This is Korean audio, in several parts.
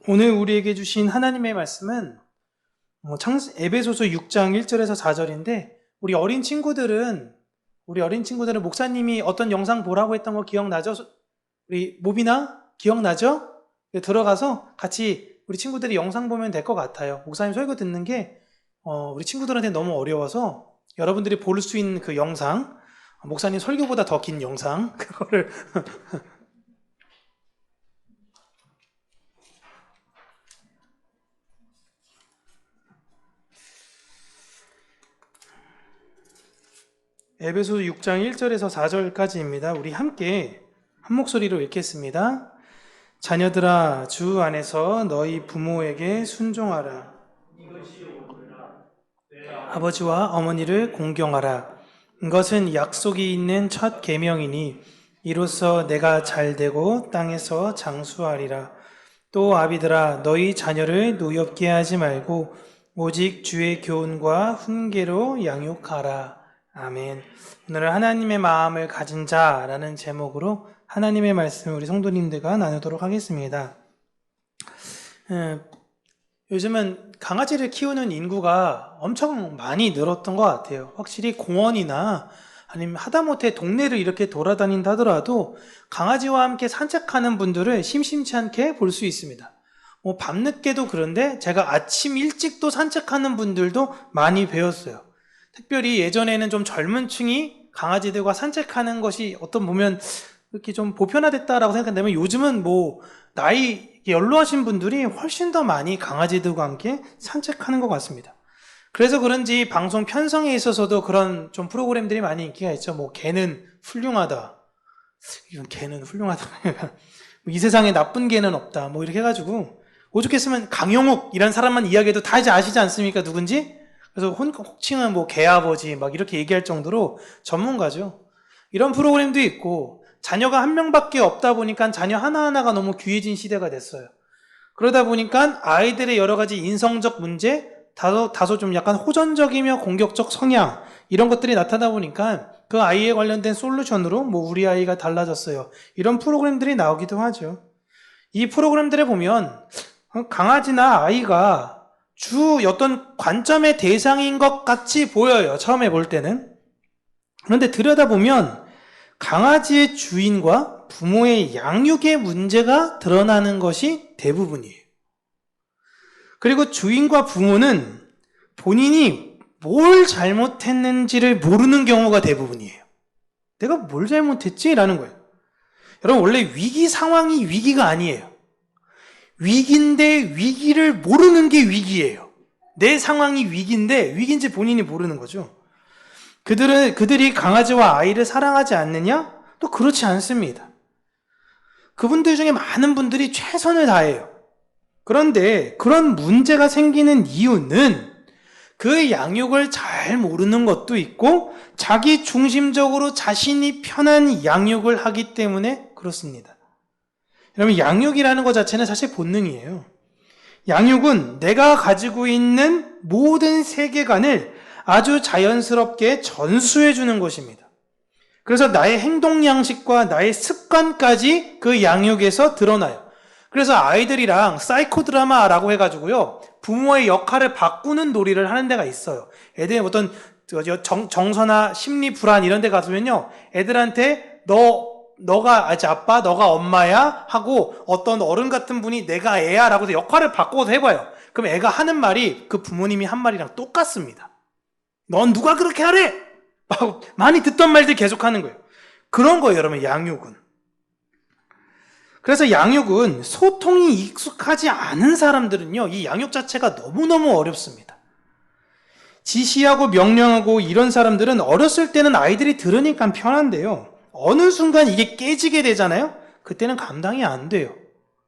오늘 우리에게 주신 하나님의 말씀은 에베소서 6장 1절에서 4절인데 우리 어린 친구들은 목사님이 어떤 영상 보라고 했던 거 기억나죠? 우리 모비나 기억나죠? 들어가서 같이 우리 친구들이 영상 보면 될 것 같아요. 목사님 설교 듣는 게 우리 친구들한테 너무 어려워서 여러분들이 볼 수 있는 그 영상, 목사님 설교보다 더 긴 영상, 그거를 에베소서 6장 1절에서 4절까지입니다. 우리 함께 한 목소리로 읽겠습니다. 자녀들아, 주 안에서 너희 부모에게 순종하라. 아버지와 어머니를 공경하라. 이것은 약속이 있는 첫 계명이니 이로써 내가 잘되고 땅에서 장수하리라. 또 아비들아, 너희 자녀를 노엽게 하지 말고 오직 주의 교훈과 훈계로 양육하라. 아멘. 오늘은 하나님의 마음을 가진 자라는 제목으로 하나님의 말씀을 우리 성도님들과 나누도록 하겠습니다. 요즘은 강아지를 키우는 인구가 엄청 많이 늘었던 것 같아요. 확실히 공원이나 아니면 하다못해 동네를 이렇게 돌아다닌다 하더라도 강아지와 함께 산책하는 분들을 심심치 않게 볼 수 있습니다. 밤늦게도 그런데 제가 아침 일찍도 산책하는 분들도 많이 배웠어요. 특별히 예전에는 좀 젊은 층이 강아지들과 산책하는 것이 보면 이렇게 좀 보편화됐다라고 생각한다면 요즘은 나이 연로하신 분들이 훨씬 더 많이 강아지들과 함께 산책하는 것 같습니다. 그래서 그런지 방송 편성에 있어서도 그런 좀 프로그램들이 많이 인기가 있죠. 개는 훌륭하다. 이건 개는 훌륭하다. 이 세상에 나쁜 개는 없다. 이렇게 해가지고 오죽했으면 강용욱 이런 사람만 이야기해도 다 이제 아시지 않습니까? 누군지? 그래서 혹칭은 개아버지 이렇게 얘기할 정도로 전문가죠. 이런 프로그램도 있고 자녀가 한 명밖에 없다 보니까 자녀 하나하나가 너무 귀해진 시대가 됐어요. 그러다 보니까 아이들의 여러 가지 인성적 문제, 다소 좀 약간 호전적이며 공격적 성향 이런 것들이 나타나다 보니까 그 아이에 관련된 솔루션으로 우리 아이가 달라졌어요. 이런 프로그램들이 나오기도 하죠. 이 프로그램들에 보면 강아지나 아이가 주 어떤 관점의 대상인 것 같이 보여요. 처음에 볼 때는. 그런데 들여다보면 강아지의 주인과 부모의 양육의 문제가 드러나는 것이 대부분이에요. 그리고 주인과 부모는 본인이 뭘 잘못했는지를 모르는 경우가 대부분이에요. 내가 뭘 잘못했지? 라는 거예요. 여러분, 원래 위기 상황이 위기가 아니에요. 위기인데 위기를 모르는 게 위기예요. 내 상황이 위기인데 위기인지 본인이 모르는 거죠. 그들이 강아지와 아이를 사랑하지 않느냐? 또 그렇지 않습니다. 그분들 중에 많은 분들이 최선을 다해요. 그런데 그런 문제가 생기는 이유는 그 양육을 잘 모르는 것도 있고 자기 중심적으로 자신이 편한 양육을 하기 때문에 그렇습니다. 여러분, 양육이라는 것 자체는 사실 본능이에요. 양육은 내가 가지고 있는 모든 세계관을 아주 자연스럽게 전수해 주는 것입니다. 그래서 나의 행동 양식과 나의 습관까지 그 양육에서 드러나요. 그래서 아이들이랑 사이코 드라마라고 해가지고요, 부모의 역할을 바꾸는 놀이를 하는 데가 있어요. 애들이 어떤 정서나 심리 불안 이런 데 가서면요, 애들한테 너가 아빠, 너가 엄마야 하고 어떤 어른 같은 분이 내가 애야 라고 해서 역할을 바꿔서 해봐요. 그럼 애가 하는 말이 그 부모님이 한 말이랑 똑같습니다. 넌 누가 그렇게 하래? 많이 듣던 말들 계속 하는 거예요. 그런 거예요, 여러분, 양육은. 그래서 양육은 소통이 익숙하지 않은 사람들은요, 이 양육 자체가 너무너무 어렵습니다. 지시하고 명령하고 이런 사람들은 어렸을 때는 아이들이 들으니까 편한데요, 어느 순간 이게 깨지게 되잖아요? 그때는 감당이 안 돼요.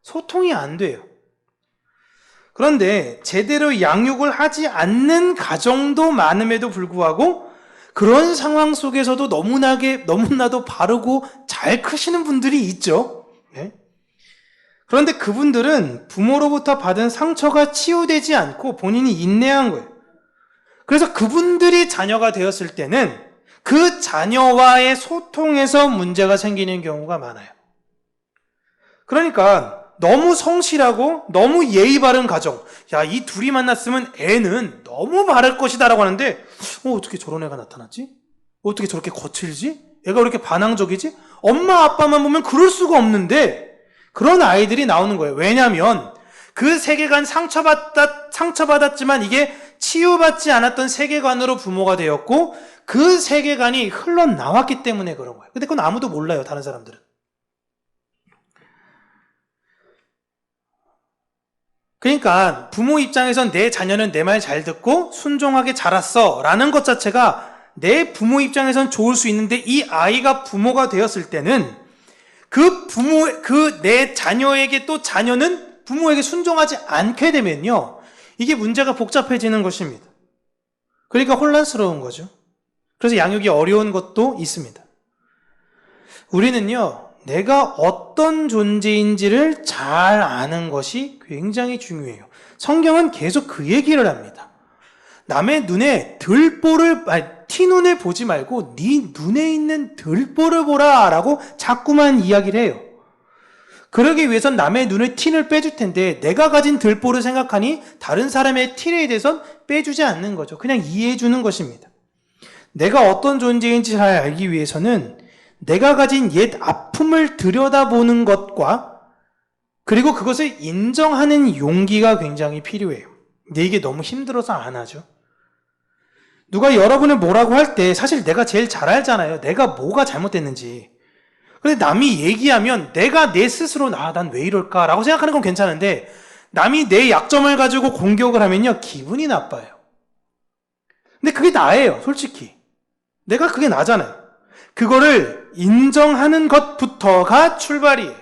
소통이 안 돼요. 그런데 제대로 양육을 하지 않는 가정도 많음에도 불구하고 그런 상황 속에서도 너무나도 바르고 잘 크시는 분들이 있죠. 네? 그런데 그분들은 부모로부터 받은 상처가 치유되지 않고 본인이 인내한 거예요. 그래서 그분들이 자녀가 되었을 때는 그 자녀와의 소통에서 문제가 생기는 경우가 많아요. 그러니까 너무 성실하고 너무 예의 바른 가정. 야, 이 둘이 만났으면 애는 너무 바를 것이다 라고 하는데 어떻게 저런 애가 나타났지? 어떻게 저렇게 거칠지? 애가 왜 이렇게 반항적이지? 엄마 아빠만 보면 그럴 수가 없는데 그런 아이들이 나오는 거예요. 왜냐하면 그 세계관 상처받았지만 이게 치유받지 않았던 세계관으로 부모가 되었고 그 세계관이 흘러나왔기 때문에 그런 거예요. 근데 그건 아무도 몰라요. 다른 사람들은. 그러니까 부모 입장에선 내 자녀는 내 말 잘 듣고 순종하게 자랐어 라는 것 자체가 내 부모 입장에선 좋을 수 있는데 이 아이가 부모가 되었을 때는 내 자녀에게 또 자녀는 부모에게 순종하지 않게 되면요. 이게 문제가 복잡해지는 것입니다. 그러니까 혼란스러운 거죠. 그래서 양육이 어려운 것도 있습니다. 우리는요, 내가 어떤 존재인지를 잘 아는 것이 굉장히 중요해요. 성경은 계속 그 얘기를 합니다. 남의 눈에 티눈을 보지 말고 네 눈에 있는 들보를 보라 라고 자꾸만 이야기를 해요. 그러기 위해선 남의 눈에 티를 빼줄 텐데 내가 가진 들보를 생각하니 다른 사람의 티에 대해선 빼주지 않는 거죠. 그냥 이해해 주는 것입니다. 내가 어떤 존재인지 잘 알기 위해서는 내가 가진 옛 아픔을 들여다보는 것과 그리고 그것을 인정하는 용기가 굉장히 필요해요. 근데 이게 너무 힘들어서 안 하죠. 누가 여러분을 뭐라고 할 때 사실 내가 제일 잘 알잖아요. 내가 뭐가 잘못됐는지. 근데 남이 얘기하면 내가 내 스스로 난 왜 이럴까 라고 생각하는 건 괜찮은데 남이 내 약점을 가지고 공격을 하면요 기분이 나빠요. 근데 그게 나예요. 솔직히. 내가 그게 나잖아요. 그거를 인정하는 것부터가 출발이에요.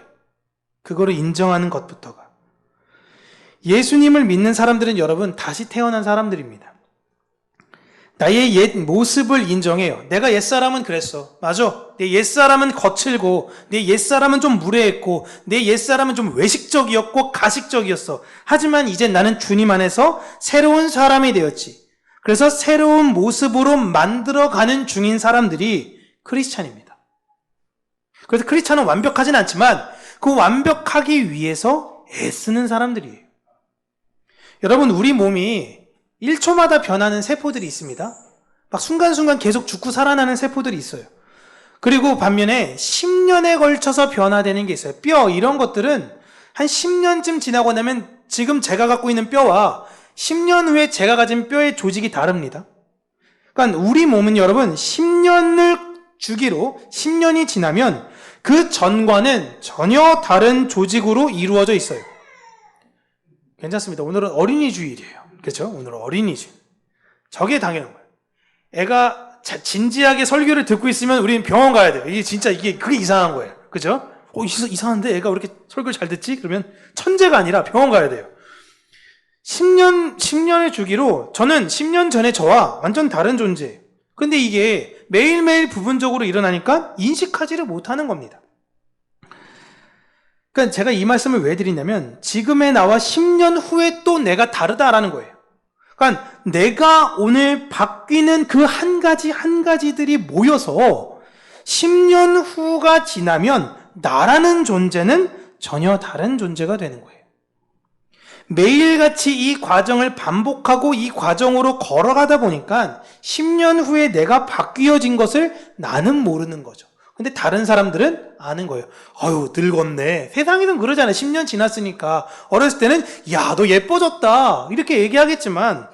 그거를 인정하는 것부터가. 예수님을 믿는 사람들은 여러분 다시 태어난 사람들입니다. 나의 옛 모습을 인정해요. 내가 옛사람은 그랬어. 맞아. 내 옛사람은 거칠고 내 옛사람은 좀 무례했고 내 옛사람은 좀 외식적이었고 가식적이었어. 하지만 이제 나는 주님 안에서 새로운 사람이 되었지. 그래서 새로운 모습으로 만들어가는 중인 사람들이 크리스찬입니다. 그래서 크리스찬은 완벽하진 않지만 그 완벽하기 위해서 애쓰는 사람들이에요. 여러분 우리 몸이 1초마다 변하는 세포들이 있습니다. 막 순간순간 계속 죽고 살아나는 세포들이 있어요. 그리고 반면에 10년에 걸쳐서 변화되는 게 있어요. 뼈 이런 것들은 한 10년쯤 지나고 나면 지금 제가 갖고 있는 뼈와 10년 후에 제가 가진 뼈의 조직이 다릅니다. 그러니까 우리 몸은 여러분 10년을 주기로 10년이 지나면 그 전과는 전혀 다른 조직으로 이루어져 있어요. 괜찮습니다. 오늘은 어린이 주일이에요. 그렇죠? 오늘은 어린이 주일. 저게 당연한 거예요. 애가 진지하게 설교를 듣고 있으면 우리는 병원 가야 돼요. 그게 이상한 거예요. 그죠? 이상한데 애가 왜 이렇게 설교를 잘 듣지? 그러면 천재가 아니라 병원 가야 돼요. 10년의 주기로 저는 10년 전에 저와 완전 다른 존재예요. 근데 이게 매일매일 부분적으로 일어나니까 인식하지를 못하는 겁니다. 그러니까 제가 이 말씀을 왜 드리냐면 지금의 나와 10년 후에 또 내가 다르다라는 거예요. 그러니까 내가 오늘 바뀌는 그 한 가지들이 모여서 10년 후가 지나면 나라는 존재는 전혀 다른 존재가 되는 거예요. 매일같이 이 과정을 반복하고 이 과정으로 걸어가다 보니까 10년 후에 내가 바뀌어진 것을 나는 모르는 거죠. 근데 다른 사람들은 아는 거예요. 아유, 늙었네. 세상에는 그러잖아요. 10년 지났으니까. 어렸을 때는 야, 너 예뻐졌다. 이렇게 얘기하겠지만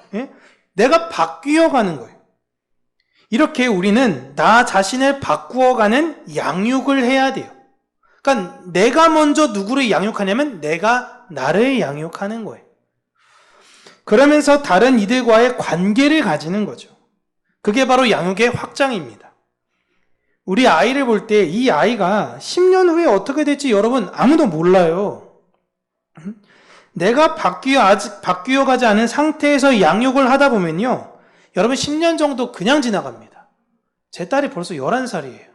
내가 바뀌어가는 거예요. 이렇게 우리는 나 자신을 바꾸어가는 양육을 해야 돼요. 그러니까 내가 먼저 누구를 양육하냐면 내가 나를 양육하는 거예요. 그러면서 다른 이들과의 관계를 가지는 거죠. 그게 바로 양육의 확장입니다. 우리 아이를 볼 때 이 아이가 10년 후에 어떻게 될지 여러분 아무도 몰라요. 내가 아직 바뀌어가지 않은 상태에서 양육을 하다 보면요. 여러분 10년 정도 그냥 지나갑니다. 제 딸이 벌써 11살이에요.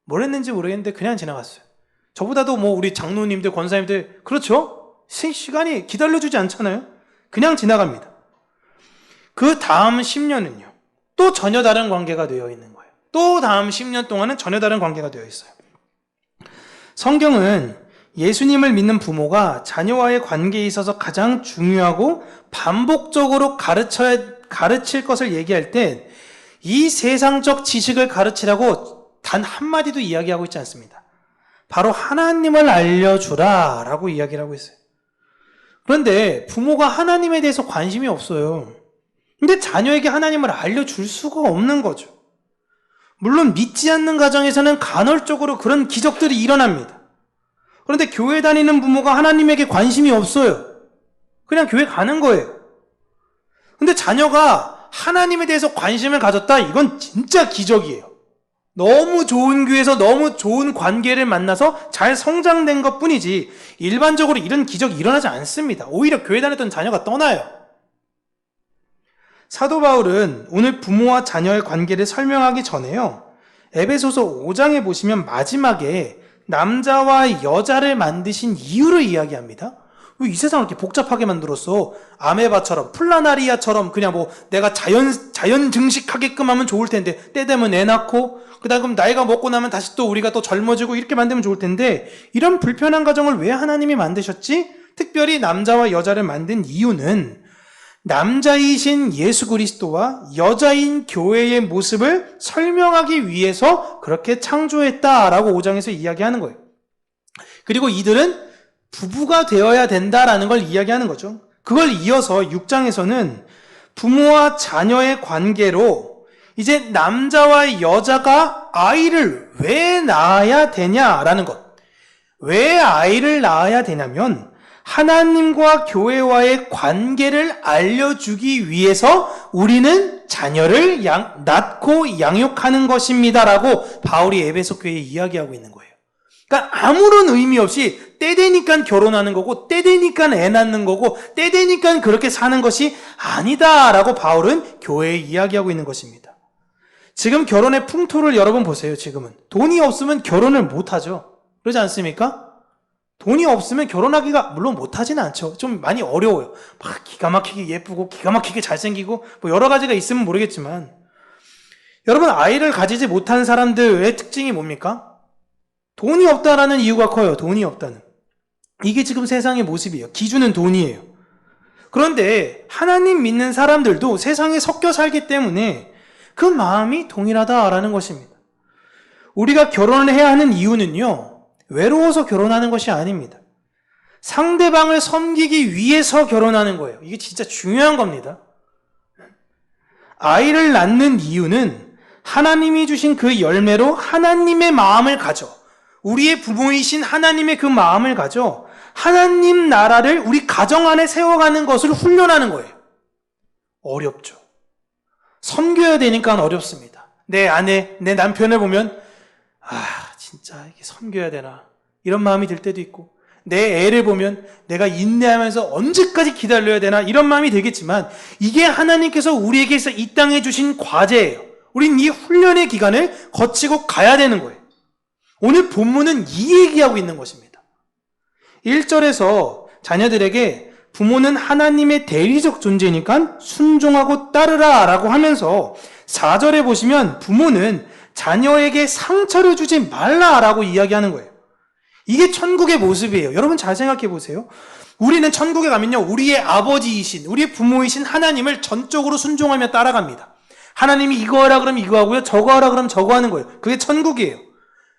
뭘 했는지 모르겠는데 그냥 지나갔어요. 저보다도 우리 장로님들, 권사님들 그렇죠? 시간이 기다려주지 않잖아요. 그냥 지나갑니다. 그 다음 10년은요. 또 전혀 다른 관계가 되어 있는 거예요. 또 다음 10년 동안은 전혀 다른 관계가 되어 있어요. 성경은 예수님을 믿는 부모가 자녀와의 관계에 있어서 가장 중요하고 반복적으로 가르칠 것을 얘기할 때 이 세상적 지식을 가르치라고 단 한마디도 이야기하고 있지 않습니다. 바로 하나님을 알려주라 라고 이야기를 하고 있어요. 그런데 부모가 하나님에 대해서 관심이 없어요. 근데 자녀에게 하나님을 알려줄 수가 없는 거죠. 물론 믿지 않는 가정에서는 간헐적으로 그런 기적들이 일어납니다. 그런데 교회 다니는 부모가 하나님에게 관심이 없어요. 그냥 교회 가는 거예요. 근데 자녀가 하나님에 대해서 관심을 가졌다? 이건 진짜 기적이에요. 너무 좋은 교회에서 너무 좋은 관계를 만나서 잘 성장된 것 뿐이지 일반적으로 이런 기적이 일어나지 않습니다. 오히려 교회 다녔던 자녀가 떠나요. 사도 바울은 오늘 부모와 자녀의 관계를 설명하기 전에요. 에베소서 5장에 보시면 마지막에 남자와 여자를 만드신 이유를 이야기합니다. 왜 이 세상을 이렇게 복잡하게 만들었어? 아메바처럼 플라나리아처럼 그냥 뭐 내가 자연 증식하게끔 하면 좋을 텐데 때 되면 애 낳고 그다음 나이가 먹고 나면 다시 또 우리가 또 젊어지고 이렇게 만들면 좋을 텐데 이런 불편한 가정을 왜 하나님이 만드셨지? 특별히 남자와 여자를 만든 이유는 남자이신 예수 그리스도와 여자인 교회의 모습을 설명하기 위해서 그렇게 창조했다라고 5장에서 이야기하는 거예요. 그리고 이들은 부부가 되어야 된다라는 걸 이야기하는 거죠. 그걸 이어서 6장에서는 부모와 자녀의 관계로 이제 남자와 여자가 아이를 왜 낳아야 되냐라는 것. 왜 아이를 낳아야 되냐면 하나님과 교회와의 관계를 알려주기 위해서 우리는 자녀를 낳고 양육하는 것입니다라고 바울이 에베소 교회에 이야기하고 있는 거예요. 그러니까 아무런 의미 없이 때 되니까 결혼하는 거고 때 되니까 애 낳는 거고 때 되니까 그렇게 사는 것이 아니다라고 바울은 교회에 이야기하고 있는 것입니다. 지금 결혼의 풍토를 여러분 보세요. 지금은 돈이 없으면 결혼을 못하죠. 그러지 않습니까? 돈이 없으면 결혼하기가 물론 못하지는 않죠. 좀 많이 어려워요. 막 기가 막히게 예쁘고 기가 막히게 잘생기고 뭐 여러 가지가 있으면 모르겠지만 여러분 아이를 가지지 못한 사람들의 특징이 뭡니까? 돈이 없다라는 이유가 커요. 돈이 없다는. 이게 지금 세상의 모습이에요. 기준은 돈이에요. 그런데 하나님 믿는 사람들도 세상에 섞여 살기 때문에 그 마음이 동일하다라는 것입니다. 우리가 결혼을 해야 하는 이유는요. 외로워서 결혼하는 것이 아닙니다. 상대방을 섬기기 위해서 결혼하는 거예요. 이게 진짜 중요한 겁니다. 아이를 낳는 이유는 하나님이 주신 그 열매로 하나님의 마음을 가져 우리의 부모이신 하나님의 그 마음을 가져 하나님 나라를 우리 가정 안에 세워가는 것을 훈련하는 거예요. 어렵죠. 섬겨야 되니까 어렵습니다. 내 아내, 내 남편을 보면 진짜 이게 섬겨야 되나 이런 마음이 들 때도 있고 내 애를 보면 내가 인내하면서 언제까지 기다려야 되나 이런 마음이 들겠지만 이게 하나님께서 우리에게서 이 땅에 주신 과제예요. 우린 이 훈련의 기간을 거치고 가야 되는 거예요. 오늘 본문은 이 얘기하고 있는 것입니다. 1절에서 자녀들에게 부모는 하나님의 대리적 존재니까 순종하고 따르라 라고 하면서 4절에 보시면 부모는 자녀에게 상처를 주지 말라라고 이야기하는 거예요. 이게 천국의 모습이에요. 여러분 잘 생각해 보세요. 우리는 천국에 가면요. 우리의 아버지이신, 우리의 부모이신 하나님을 전적으로 순종하며 따라갑니다. 하나님이 이거 하라 그러면 이거 하고요. 저거 하라 그러면 저거 하는 거예요. 그게 천국이에요.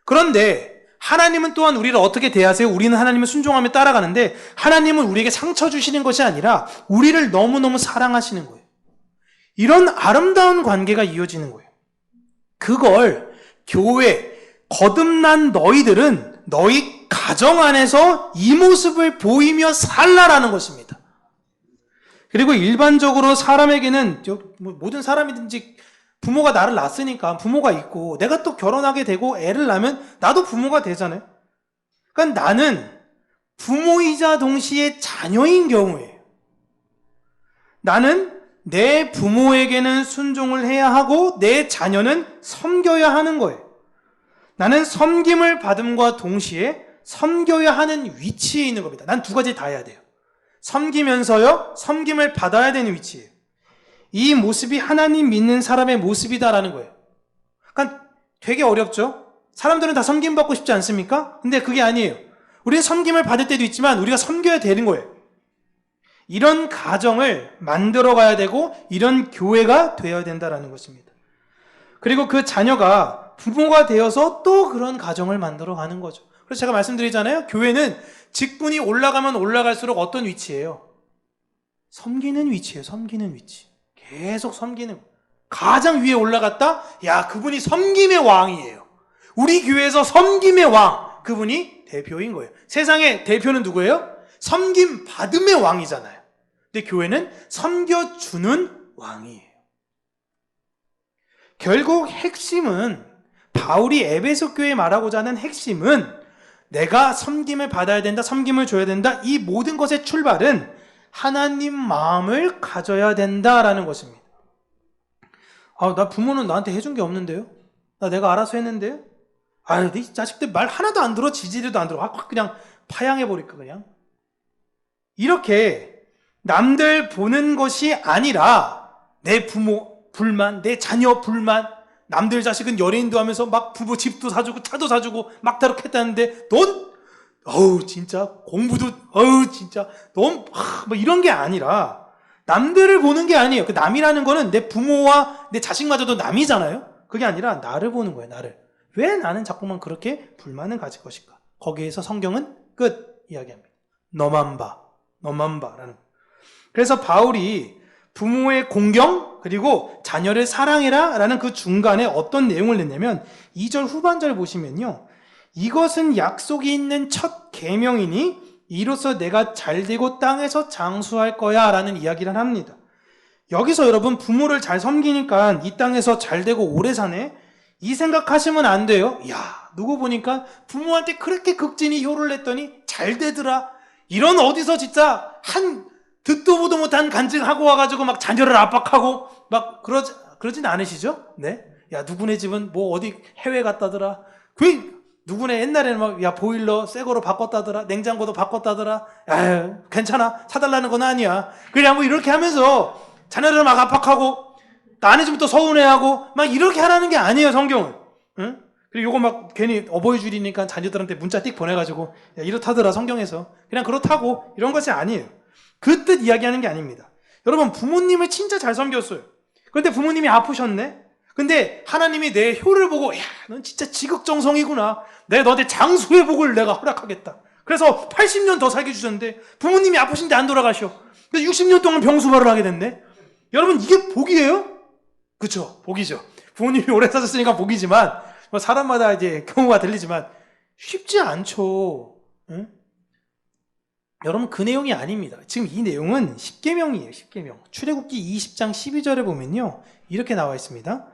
그런데 하나님은 또한 우리를 어떻게 대하세요? 우리는 하나님을 순종하며 따라가는데 하나님은 우리에게 상처 주시는 것이 아니라 우리를 너무너무 사랑하시는 거예요. 이런 아름다운 관계가 이어지는 거예요. 그걸 교회, 거듭난 너희들은 너희 가정 안에서 이 모습을 보이며 살라라는 것입니다. 그리고 일반적으로 사람에게는 모든 사람이든지 부모가 나를 낳았으니까 부모가 있고 내가 또 결혼하게 되고 애를 낳으면 나도 부모가 되잖아요. 그러니까 나는 부모이자 동시에 자녀인 경우예요. 나는 내 부모에게는 순종을 해야 하고 내 자녀는 섬겨야 하는 거예요. 나는 섬김을 받음과 동시에 섬겨야 하는 위치에 있는 겁니다. 난 두 가지 다 해야 돼요. 섬기면서요, 섬김을 받아야 되는 위치예요. 이 모습이 하나님 믿는 사람의 모습이다라는 거예요. 그러니까 되게 어렵죠? 사람들은 다 섬김받고 싶지 않습니까? 근데 그게 아니에요. 우리는 섬김을 받을 때도 있지만 우리가 섬겨야 되는 거예요. 이런 가정을 만들어 가야 되고 이런 교회가 되어야 된다는 것입니다. 그리고 그 자녀가 부모가 되어서 또 그런 가정을 만들어 가는 거죠. 그래서 제가 말씀드리잖아요. 교회는 직분이 올라가면 올라갈수록 어떤 위치예요? 섬기는 위치예요. 섬기는 위치. 계속 섬기는. 가장 위에 올라갔다? 야, 그분이 섬김의 왕이에요. 우리 교회에서 섬김의 왕. 그분이 대표인 거예요. 세상의 대표는 누구예요? 섬김 받음의 왕이잖아요. 근데 교회는 섬겨주는 왕이에요. 결국 핵심은, 바울이 에베소 교회에 말하고자 하는 핵심은 내가 섬김을 받아야 된다, 섬김을 줘야 된다, 이 모든 것의 출발은 하나님 마음을 가져야 된다라는 것입니다. 나 부모는 나한테 해준 게 없는데요? 내가 알아서 했는데요? 이 자식들 말 하나도 안 들어, 지지리도 안 들어. 확 그냥 파양해버릴까, 그냥. 이렇게 남들 보는 것이 아니라 내 부모 불만, 내 자녀 불만, 남들 자식은 연예인도 하면서 막 부모 집도 사주고 차도 사주고 막다록 했다는데 넌 진짜 공부도 진짜 넌 뭐 이런 게 아니라 남들을 보는 게 아니에요. 그 남이라는 거는 내 부모와 내 자식마저도 남이잖아요. 그게 아니라 나를 보는 거예요. 나를. 왜 나는 자꾸만 그렇게 불만을 가질 것일까? 거기에서 성경은 끝 이야기합니다. 너만 봐라는. 그래서 바울이 부모의 공경 그리고 자녀를 사랑해라 라는 그 중간에 어떤 내용을 냈냐면 2절 후반절 보시면요, 이것은 약속이 있는 첫 계명이니 이로써 내가 잘되고 땅에서 장수할 거야 라는 이야기를 합니다. 여기서 여러분 부모를 잘 섬기니까 이 땅에서 잘되고 오래 사네, 이 생각하시면 안 돼요. 야, 누구 보니까 부모한테 그렇게 극진히 효를 냈더니 잘 되더라, 이런 어디서 진짜 한 듣도 보도 못한 간증하고 와가지고 막 자녀를 압박하고 막 그러진 않으시죠? 네? 야, 누구네 집은 뭐 어디 해외 갔다더라. 누구네 옛날에는 막, 야, 보일러 새 거로 바꿨다더라. 냉장고도 바꿨다더라. 야, 괜찮아. 사달라는 건 아니야. 그냥 뭐 이렇게 하면서 자녀를 막 압박하고 나네 집은 또 서운해하고 막 이렇게 하라는 게 아니에요, 성경은. 응? 그리고 요거 막 괜히 어버이줄이니까 자녀들한테 문자 띡 보내가지고 야, 이렇다더라 성경에서. 그냥 그렇다고 이런 것이 아니에요. 그 뜻 이야기하는 게 아닙니다. 여러분, 부모님을 진짜 잘 섬겼어요. 그런데 부모님이 아프셨네? 근데 하나님이 내 효를 보고, 야, 넌 진짜 지극정성이구나. 내가 너한테 장수의 복을 내가 허락하겠다. 그래서 80년 더 살게 주셨는데 부모님이 아프신데 안 돌아가셔. 근데 60년 동안 병수발을 하게 됐네? 여러분, 이게 복이에요? 그쵸? 복이죠. 부모님이 오래 사셨으니까 복이지만, 뭐 사람마다 이제 경우가 들리지만 쉽지 않죠. 응? 여러분, 그 내용이 아닙니다. 지금 이 내용은 십계명이에요. 십계명. 출애굽기 20장 12절에 보면요, 이렇게 나와 있습니다.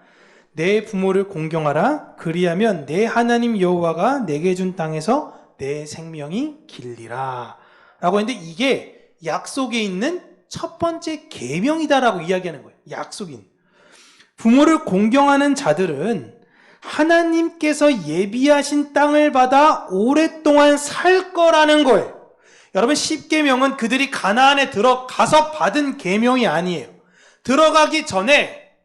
내 부모를 공경하라. 그리하면 내 하나님 여호와가 내게 준 땅에서 내 생명이 길리라 라고 했는데, 이게 약속에 있는 첫 번째 계명이다라고 이야기하는 거예요. 약속인. 부모를 공경하는 자들은 하나님께서 예비하신 땅을 받아 오랫동안 살 거라는 거예요. 여러분, 십계명은 그들이 가나안에 들어가서 받은 계명이 아니에요. 들어가기 전에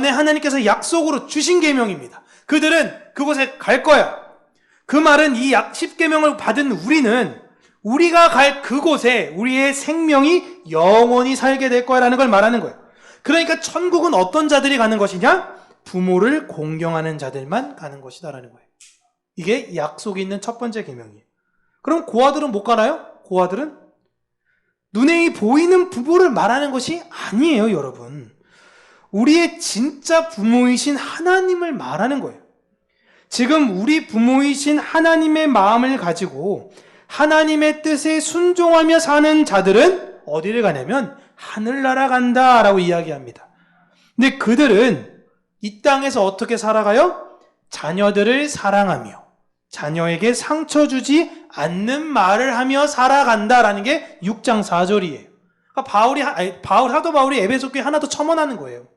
하나님께서 약속으로 주신 계명입니다. 그들은 그곳에 갈 거야. 그 말은 이 십계명을 받은 우리는 우리가 갈 그곳에 우리의 생명이 영원히 살게 될 거라는 걸 말하는 거예요. 그러니까 천국은 어떤 자들이 가는 것이냐? 부모를 공경하는 자들만 가는 것이다라는 거예요. 이게 약속이 있는 첫 번째 계명이에요. 그럼 고아들은 못 가나요? 고아들은? 눈에 보이는 부모를 말하는 것이 아니에요, 여러분. 우리의 진짜 부모이신 하나님을 말하는 거예요. 지금 우리 부모이신 하나님의 마음을 가지고 하나님의 뜻에 순종하며 사는 자들은 어디를 가냐면 하늘나라 간다라고 이야기합니다. 근데 그들은 이 땅에서 어떻게 살아가요? 자녀들을 사랑하며 자녀에게 상처 주지 않는 말을 하며 살아간다라는 게 6장 4절이에요. 그러니까 사도 바울이 에베소 교회 하나 더 첨언하는 거예요.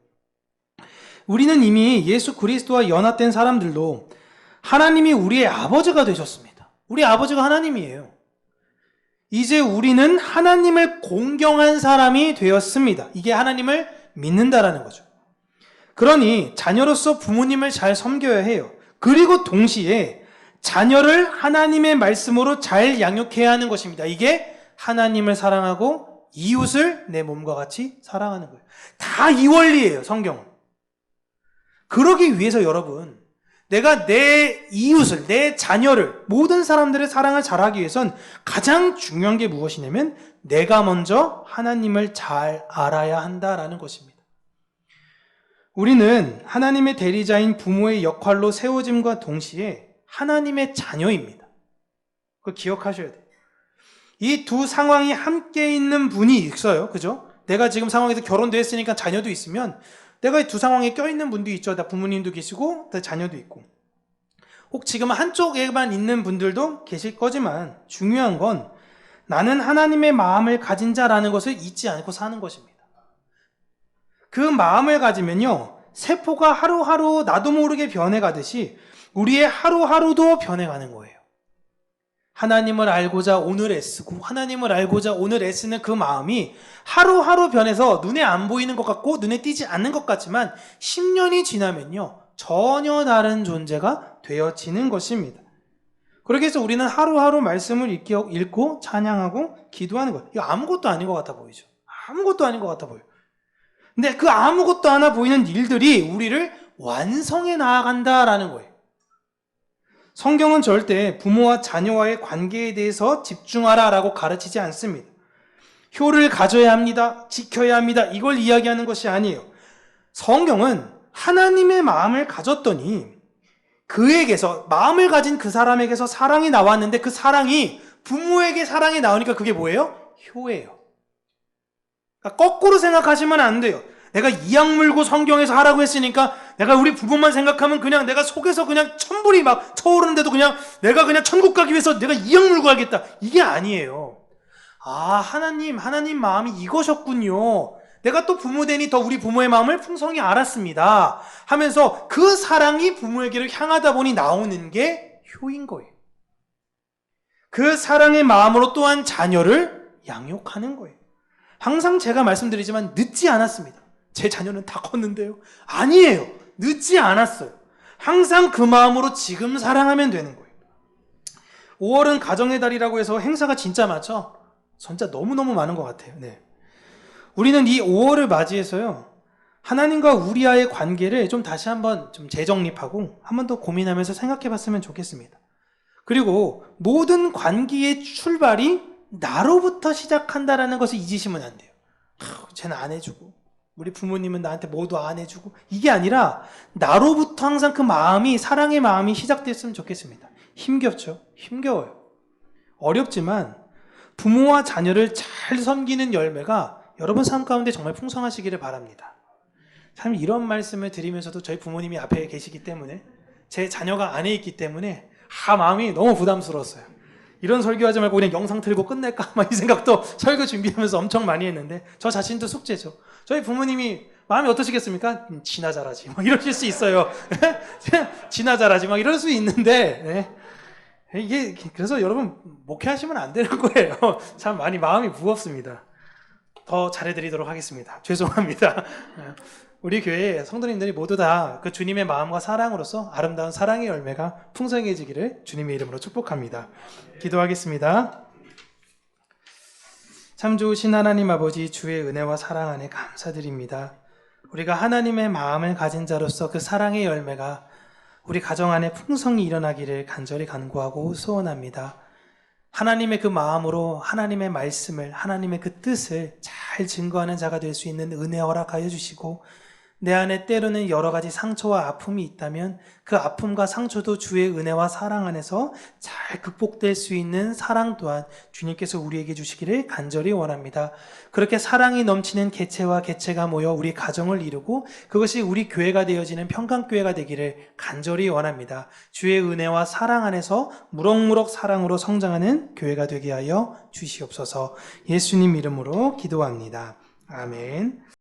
우리는 이미 예수 그리스도와 연합된 사람들로 하나님이 우리의 아버지가 되셨습니다. 우리 아버지가 하나님이에요. 이제 우리는 하나님을 공경한 사람이 되었습니다. 이게 하나님을 믿는다라는 거죠. 그러니 자녀로서 부모님을 잘 섬겨야 해요. 그리고 동시에 자녀를 하나님의 말씀으로 잘 양육해야 하는 것입니다. 이게 하나님을 사랑하고 이웃을 내 몸과 같이 사랑하는 거예요. 다 이 원리예요, 성경은. 그러기 위해서 여러분, 내가 내 이웃을, 내 자녀를, 모든 사람들의 사랑을 잘하기 위해선 가장 중요한 게 무엇이냐면 내가 먼저 하나님을 잘 알아야 한다라는 것입니다. 우리는 하나님의 대리자인 부모의 역할로 세워짐과 동시에 하나님의 자녀입니다. 그거 기억하셔야 돼요. 이 두 상황이 함께 있는 분이 있어요. 그죠? 내가 지금 상황에서 결혼도 했으니까 자녀도 있으면 내가 이 두 상황에 껴있는 분도 있죠. 나 부모님도 계시고 나 자녀도 있고. 혹 지금 한쪽에만 있는 분들도 계실 거지만 중요한 건 나는 하나님의 마음을 가진 자라는 것을 잊지 않고 사는 것입니다. 그 마음을 가지면요, 세포가 하루하루 나도 모르게 변해가듯이 우리의 하루하루도 변해가는 거예요. 하나님을 알고자 오늘 애쓰고 하나님을 알고자 오늘 애쓰는 그 마음이 하루하루 변해서 눈에 안 보이는 것 같고 눈에 띄지 않는 것 같지만 10년이 지나면요, 전혀 다른 존재가 되어지는 것입니다. 그렇게 해서 우리는 하루하루 말씀을 읽고 찬양하고 기도하는 거예요. 이거 아무것도 아닌 것 같아 보이죠? 아무것도 아닌 것 같아 보여요. 근데 그 아무것도 않아 보이는 일들이 우리를 완성해 나아간다라는 거예요. 성경은 절대 부모와 자녀와의 관계에 대해서 집중하라라고 가르치지 않습니다. 효를 가져야 합니다. 지켜야 합니다. 이걸 이야기하는 것이 아니에요. 성경은 하나님의 마음을 가졌더니 그에게서, 마음을 가진 그 사람에게서 사랑이 나왔는데 그 사랑이 부모에게 사랑이 나오니까 그게 뭐예요? 효예요. 그러니까 거꾸로 생각하시면 안 돼요. 내가 이악 물고 성경에서 하라고 했으니까 내가 우리 부모만 생각하면 그냥 내가 속에서 그냥 천불이 막 쳐오르는데도 그냥 내가 그냥 천국 가기 위해서 내가 이악 물고 하겠다. 이게 아니에요. 아, 하나님 마음이 이거셨군요. 내가 또 부모 되니 더 우리 부모의 마음을 풍성히 알았습니다 하면서 그 사랑이 부모에게로 향하다 보니 나오는 게 효인 거예요. 그 사랑의 마음으로 또한 자녀를 양육하는 거예요. 항상 제가 말씀드리지만 늦지 않았습니다. 제 자녀는 다 컸는데요. 아니에요. 늦지 않았어요. 항상 그 마음으로 지금 사랑하면 되는 거예요. 5월은 가정의 달이라고 해서 행사가 진짜 많죠? 진짜 너무너무 많은 것 같아요. 네. 우리는 이 5월을 맞이해서요, 하나님과 우리와의 관계를 좀 다시 한번 좀 재정립하고 한 번 더 고민하면서 생각해 봤으면 좋겠습니다. 그리고 모든 관계의 출발이 나로부터 시작한다라는 것을 잊으시면 안 돼요. 쟤는 안 해주고 우리 부모님은 나한테 뭐도 안 해주고, 이게 아니라 나로부터 항상 그 마음이, 사랑의 마음이 시작됐으면 좋겠습니다. 힘겹죠? 힘겨워요. 어렵지만 부모와 자녀를 잘 섬기는 열매가 여러분 삶 가운데 정말 풍성하시기를 바랍니다. 참 이런 말씀을 드리면서도 저희 부모님이 앞에 계시기 때문에, 제 자녀가 안에 있기 때문에 마음이 너무 부담스러웠어요. 이런 설교하지 말고 그냥 영상 틀고 끝낼까 막 이 생각도 설교 준비하면서 엄청 많이 했는데 저 자신도 숙제죠. 저희 부모님이 마음이 어떠시겠습니까? 지나 잘하지 막 이러실 수 있어요. 지나 잘하지 막 이럴 수 있는데, 네. 이게 그래서 여러분 목회하시면 안 되는 거예요. 참 많이 마음이 무겁습니다. 더 잘해드리도록 하겠습니다. 죄송합니다. 우리 교회 성도님들이 모두 다 그 주님의 마음과 사랑으로서 아름다운 사랑의 열매가 풍성해지기를 주님의 이름으로 축복합니다. 기도하겠습니다. 참 좋으신 하나님 아버지, 주의 은혜와 사랑 안에 감사드립니다. 우리가 하나님의 마음을 가진 자로서 그 사랑의 열매가 우리 가정 안에 풍성히 일어나기를 간절히 간구하고 소원합니다. 하나님의 그 마음으로 하나님의 말씀을, 하나님의 그 뜻을 잘 증거하는 자가 될 수 있는 은혜 허락하여 주시고, 내 안에 때로는 여러 가지 상처와 아픔이 있다면 그 아픔과 상처도 주의 은혜와 사랑 안에서 잘 극복될 수 있는 사랑 또한 주님께서 우리에게 주시기를 간절히 원합니다. 그렇게 사랑이 넘치는 개체와 개체가 모여 우리 가정을 이루고 그것이 우리 교회가 되어지는 평강교회가 되기를 간절히 원합니다. 주의 은혜와 사랑 안에서 무럭무럭 사랑으로 성장하는 교회가 되게 하여 주시옵소서. 예수님 이름으로 기도합니다. 아멘.